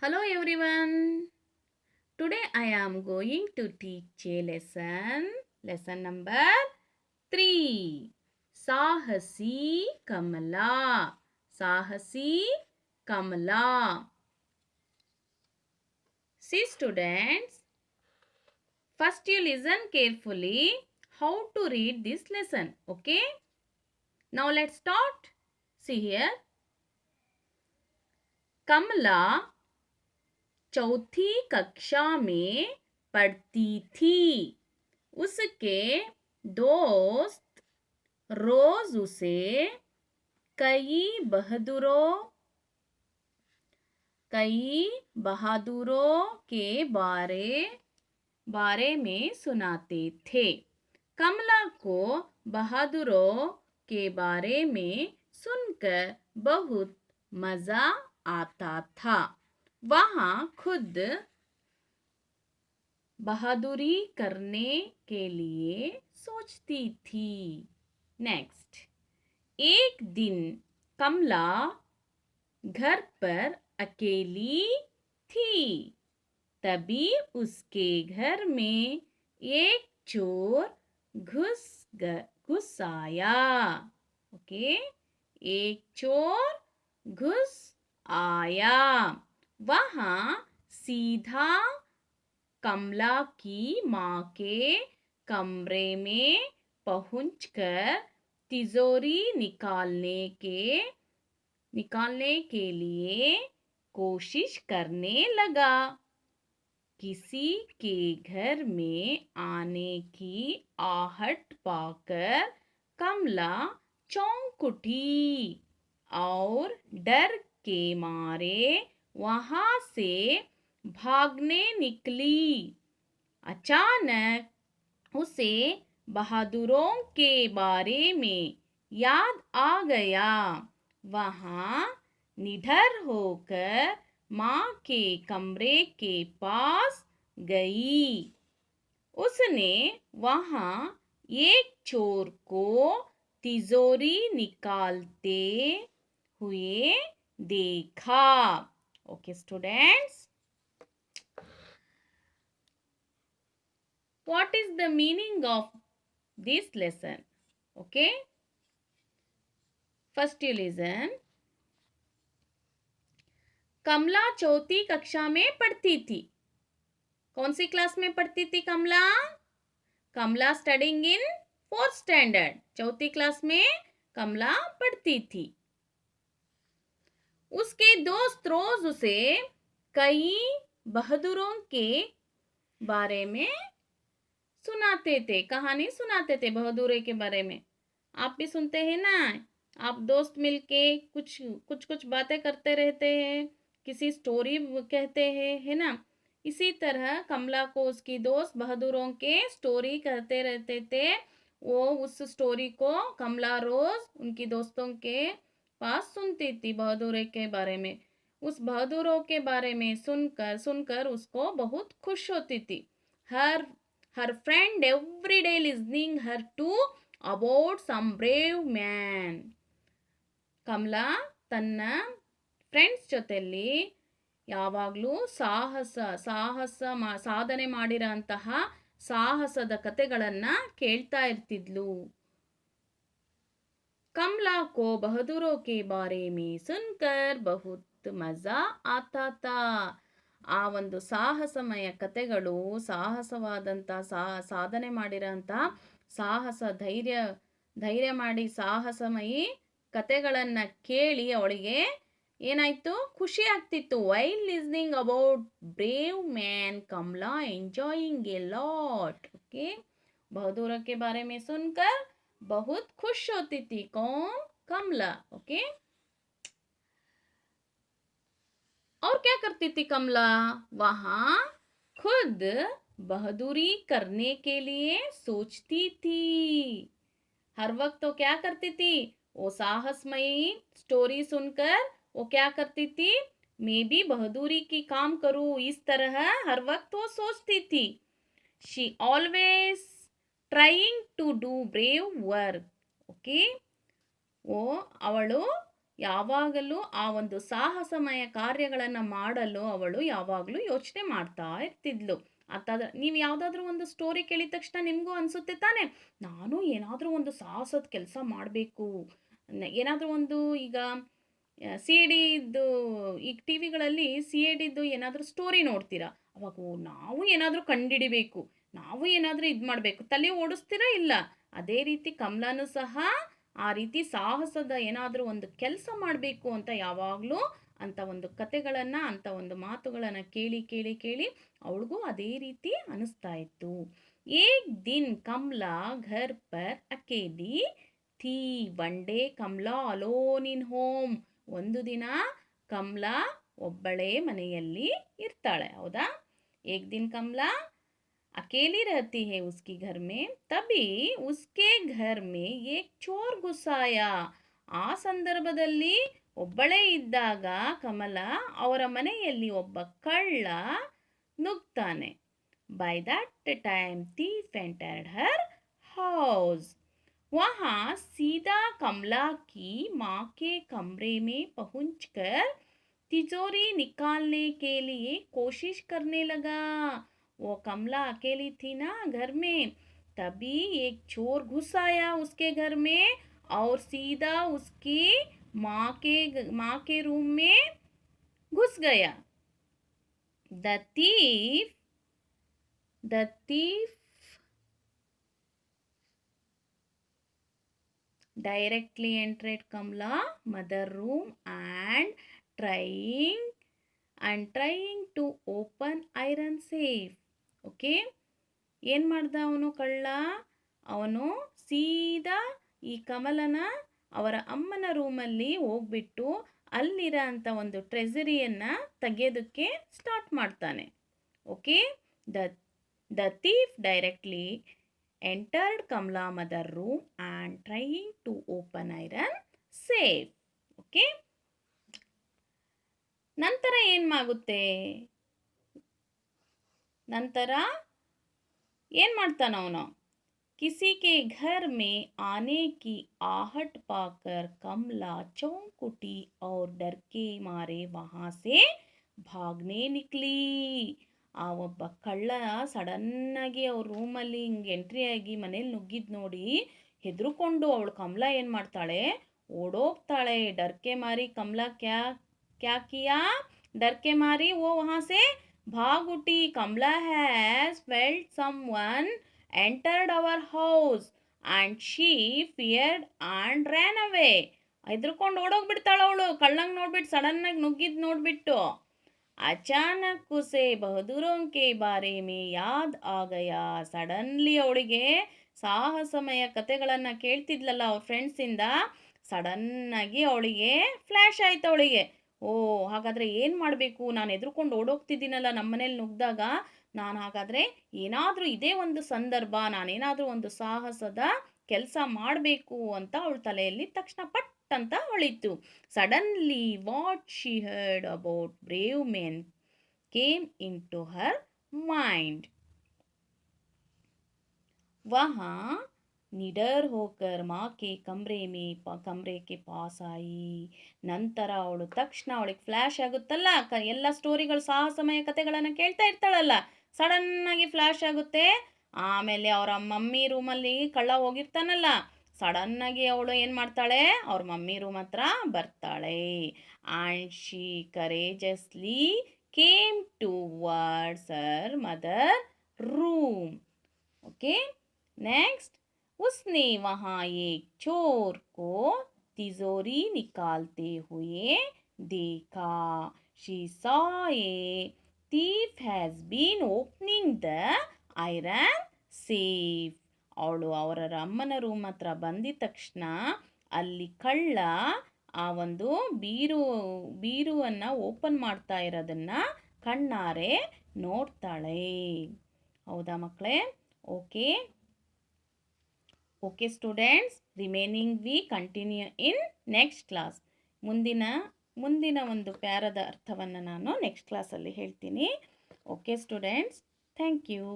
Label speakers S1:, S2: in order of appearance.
S1: Hello everyone. Today I am going to teach a lesson number 3. Sahasi Kamala. Sahasi Kamala. See students, first you listen carefully how to read this lesson. Okay? Now let's start. See here. Kamala चौथी कक्षा में पढ़ती थी। उसके दोस्त रोज उसे कई बहादुरों के बारे में सुनाते थे। कमला को बहादुरों के बारे में सुनकर बहुत मजा आता था। वहाँ खुद बहादुरी करने के लिए सोचती थी। नेक्स्ट, एक दिन कमला घर पर अकेली थी। तभी उसके घर में एक चोर घुस आया। ओके, एक चोर घुस आया। वहाँ सीधा कमला की माँ के कमरे में पहुंचकर तिजोरी निकालने के लिए कोशिश करने लगा। किसी के घर में आने की आहट पाकर कमला चौंक उठी और डर के मारे वहां से भागने निकली। अचानक उसे बहादुरों के बारे में याद आ गया। वहां निडर होकर माँ के कमरे के पास गई। उसने वहां एक चोर को तिजोरी निकालते हुए देखा। Okay students, what is the meaning of this lesson? Okay, first you listen. कमला चौथी कक्षा में पढ़ती थी। कौन सी क्लास में पढ़ती थी कमला? कमला स्टडिंग इन 4th स्टैंडर्ड। चौथी क्लास में कमला पढ़ती थी। उसके दोस्त रोज उसे कई बहादुरों के बारे में सुनाते थे, कहानी सुनाते थे बहादुरी के बारे में। आप भी सुनते हैं ना? आप दोस्त मिलके कुछ बातें करते रहते हैं, किसी स्टोरी कहते हैं, है ना? इसी तरह कमला को उसकी दोस्त बहादुरों के स्टोरी कहते रहते थे। वो उस स्टोरी को कमला रोज उनकी दोस्तों के पास सुनती थी बहादुरी के बारे में। उस बहादुरों के बारे में सुनकर उसको बहुत खुश होती थी। her friend every day listening her to about some brave man. Kamala ತನ್ನ ಫ್ರೆಂಡ್ಸ್ ಜೊತೆಯಲ್ಲಿ ಯಾವಾಗಲೂ ಸಾಧನೆ ಮಾಡಿರೋಂತಹ ಸಾಹಸದ ಕಥೆಗಳನ್ನು ಕೇಳ್ತಾ ಇರ್ತಿದ್ಲು। कमला को बहादुरों के बारे में सुनकर बहुत मजा आता था। ಆ ಒಂದು ಸಾಹಸಮಯ ಕಥೆಗಳು, ಸಾಹಸವಾದಂಥ ಸಾಧನೆ ಮಾಡಿರೋಂಥ ಧೈರ್ಯ ಮಾಡಿ ಸಾಹಸಮಯಿ ಕಥೆಗಳನ್ನು ಕೇಳಿ ಅವಳಿಗೆ ಏನಾಯಿತು? ಖುಷಿ ಆಗ್ತಿತ್ತು। While listening about brave man Kamala enjoying a lot. Okay, बहादुरों के बारे में सुनकर बहुत खुश होती थी। कौन? कमला। ओके, और क्या करती थी कमला? वहां खुद बहादुरी करने के लिए सोचती थी। हर वक्त तो क्या करती थी? वो साहसमयी स्टोरी सुनकर वो क्या करती थी? मैं भी बहादुरी की काम करूं, इस तरह हर वक्त वो सोचती थी। She always trying to do brave work. Okay, वो ಅವಳು ಯಾವಾಗಲೂ ಆ ಒಂದು ಸಾಹಸಮಯ ಕಾರ್ಯಗಳನ್ನು ಮಾಡಲು ಅವಳು ಯಾವಾಗಲೂ ಯೋಚನೆ ಮಾಡ್ತಾ ಇರ್ತಿದ್ಲು. ಅರ್ಥಾದ ನೀವು ಯಾವುದಾದ್ರೂ ಒಂದು ಸ್ಟೋರಿ ಕೇಳಿದ ತಕ್ಷಣ ನಿಮಗೂ ಅನಿಸುತ್ತೆ ತಾನೇ, ನಾನು ಏನಾದರೂ ಒಂದು ಸಾಹಸದ ಕೆಲಸ ಮಾಡಬೇಕು. ಏನಾದರೂ ಒಂದು ಈಗ ಸಿ ಐ ಡಿದು ಈಗ ಟಿ ವಿಗಳಲ್ಲಿ ಸಿ ಐ ಡಿದು ಏನಾದರೂ ಸ್ಟೋರಿ ನೋಡ್ತೀರಾ, ಅವಾಗ ನಾವು ಏನಾದರೂ ಕಂಡಿಡಿಬೇಕು, ನಾವು ಏನಾದರೂ ಇದು ಮಾಡಬೇಕು, ತಲೆ ಓಡಿಸ್ತೀರಾ ಇಲ್ಲ. ಅದೇ ರೀತಿ ಕಮಲಾನು ಸಹ ಆ ರೀತಿ ಸಾಹಸದ ಏನಾದರೂ ಒಂದು ಕೆಲಸ ಮಾಡಬೇಕು ಅಂತ ಯಾವಾಗಲೂ ಅಂಥ ಒಂದು ಕತೆಗಳನ್ನು, ಅಂಥ ಒಂದು ಮಾತುಗಳನ್ನು ಕೇಳಿ ಕೇಳಿ ಕೇಳಿ ಅವಳಿಗೂ ಅದೇ ರೀತಿ ಅನಿಸ್ತಾ ಇತ್ತು. ಏಕ್ ದಿನ್ ಕಮಲಾ ಘರ್ ಪರ್ ಅಕೇಲಿ ಥೀ. One day Kamala alone in home. ಒಂದು ದಿನ ಕಮಲಾ ಒಬ್ಬಳೇ ಮನೆಯಲ್ಲಿ ಇರ್ತಾಳೆ, ಹೌದಾ. ಏಕ್ ದಿನ್ ಕಮಲಾ अकेली रहती है उसकी घर में, तभी उसके घर में एक चोर घुस आया. ಆ ಸಂದರ್ಭದಲ್ಲಿ ಒಬ್ಬಳೇ ಇದ್ದಾಗ ಕಮಲ ಅವರ ಮನೆಯಲ್ಲಿ ಒಬ್ಬ ಕಳ್ಳ ನುಗ್ತಾನೆ. By that time thief entered her house. वहाँ सीधा कमला की माँ के कमरे में पहुंचकर तिजोरी निकालने के लिए कोशिश करने लगा. वो कमला अकेली थी ना घर में, तभी एक चोर घुस आया उसके घर में और सीधा उसकी माँ के रूम में घुस गया. The thief directly entered Kamala mother room and trying to open iron safe. Okay, ಏನು ಮಾಡ್ದ ಅವನು ಕಳ್ಳ? ಅವನು ಸೀದಾ ಈ ಕಮಲನ ಅವರ ಅಮ್ಮನ ರೂಮಲ್ಲಿ ಹೋಗ್ಬಿಟ್ಟು ಅಲ್ಲಿರೋ ಅಂಥ ಒಂದು ಟ್ರೆಸರಿಯನ್ನು ತೆಗೆಯೋದಕ್ಕೆ ಸ್ಟಾರ್ಟ್ ಮಾಡ್ತಾನೆ. Okay, the thief directly entered Kamala mother room and trying to open iron safe. Okay, ನಂತರ ಏನಾಗುತ್ತೆ? ನಂತರ ಏನು ಮಾಡ್ತಾನ ಅವನು? किसी के घर में आने की आहट पाकर कमला चौंक उठी और डर के मारे वहाँ से भागने निकली. ಆ ಒಬ್ಬ ಕಳ್ಳ ಸಡನ್ನಾಗಿ ಅವ್ರ ರೂಮಲ್ಲಿ ಹಿಂಗೆ ಎಂಟ್ರಿ ಆಗಿ ಮನೇಲಿ ನುಗ್ಗಿದ್ದು ನೋಡಿ ಹೆದರ್ಕೊಂಡು ಅವಳು ಕಮಲಾ ಏನು ಮಾಡ್ತಾಳೆ? ಓಡೋಗ್ತಾಳೆ. ಡರ್ಕೆ ಮಾರಿ ಕಮಲಾ ಕ್ಯಾ ಕಿಯಾ? ಡರ್ಕೆ ಮಾರಿ ಓ ವहाँ से भाग उठी. कमला has felt someone entered our house and she feared and ran away. ಹೆದರ್ಕೊಂಡು ಓಡೋಗ್ಬಿಡ್ತಾಳೆ ಅವಳು, ಕಳ್ಳಂಗೆ ನೋಡ್ಬಿಟ್ಟು ಸಡನ್ನಾಗಿ ನುಗ್ಗಿದ್ದು ನೋಡ್ಬಿಟ್ಟು. ಅಚಾನಕ್ ಉಸೆ ಬಹದ್ದೂರೋಂ ಕೆ ಬಾರೆ ಮೇ ಯಾದ್ ಆ ಗಯಾ. ಸಡನ್ಲಿ ಅವಳಿಗೆ ಸಾಹಸಮಯ ಕತೆಗಳನ್ನು ಕೇಳ್ತಿದ್ಲಲ್ಲ ಅವ್ರ ಫ್ರೆಂಡ್ಸಿಂದ, ಸಡನ್ನಾಗಿ ಅವಳಿಗೆ ಫ್ಲ್ಯಾಶ್ ಆಯ್ತು ಅವಳಿಗೆ. ಓ, ಹಾಗಾದರೆ ಏನು ಮಾಡಬೇಕು? ನಾನು ಎದುರ್ಕೊಂಡು ಓಡೋಗ್ತಿದ್ದೀನಲ್ಲ ನಮ್ಮ ಮನೇಲಿ ನುಗ್ಗಿದಾಗ, ನಾನು ಹಾಗಾದರೆ ಏನಾದರೂ ಇದೇ ಒಂದು ಸಂದರ್ಭ, ನಾನೇನಾದರೂ ಒಂದು ಸಾಹಸದ ಕೆಲಸ ಮಾಡಬೇಕು ಅಂತ ಅವಳ ತಲೆಯಲ್ಲಿ ತಕ್ಷಣ ಪಟ್ ಅಂತ ಹೊಳಿತು. Suddenly what she heard about brave men came into her mind. वहाँ निडर होकर माँ के कमरे के पास आई. ನಂತರ ಅವಳು ತಕ್ಷಣ ಅವಳಿಗೆ ಫ್ಲ್ಯಾಶ್ ಆಗುತ್ತಲ್ಲ, ಎಲ್ಲ ಸ್ಟೋರಿಗಳು ಸಾಹಸಮಯ ಕತೆಗಳನ್ನು ಕೇಳ್ತಾ ಇರ್ತಾಳಲ್ಲ, ಸಡನ್ನಾಗಿ ಫ್ಲ್ಯಾಶ್ ಆಗುತ್ತೆ. ಆಮೇಲೆ ಅವರ ಮಮ್ಮಿ ರೂಮಲ್ಲಿ ಕಳ್ಳ ಹೋಗಿರ್ತಾನಲ್ಲ, ಸಡನ್ನಾಗಿ ಅವಳು ಏನು ಮಾಡ್ತಾಳೆ? ಅವ್ರ ಮಮ್ಮಿ ರೂಮ್ ಹತ್ರ ಬರ್ತಾಳೆ. And she courageously came towards her mother room. Okay, next उसने वहाँ एक चोर को तिजोरी निकालते हुए देखा. She saw a thief has been opening the iron safe. ಅವಳು ಅವರ ಅಮ್ಮನ ರೂಮ್ ಹತ್ರ ಬಂದಿದ ತಕ್ಷಣ ಅಲ್ಲಿ ಕಳ್ಳ ಆ ಒಂದು ಬೀರುವನ್ನು ಓಪನ್ ಮಾಡ್ತಾ ಇರೋದನ್ನು ಕಣ್ಣಾರೆ ನೋಡ್ತಾಳೆ. ಹೌದಾ ಮಕ್ಕಳೇ? Okay okay students, remaining we continue in next class. ಮುಂದಿನ ಒಂದು ಪ್ಯಾರದ ಅರ್ಥವನ್ನು ನಾನು ನೆಕ್ಸ್ಟ್ ಕ್ಲಾಸಲ್ಲಿ ಹೇಳ್ತೀನಿ. Okay students, thank you.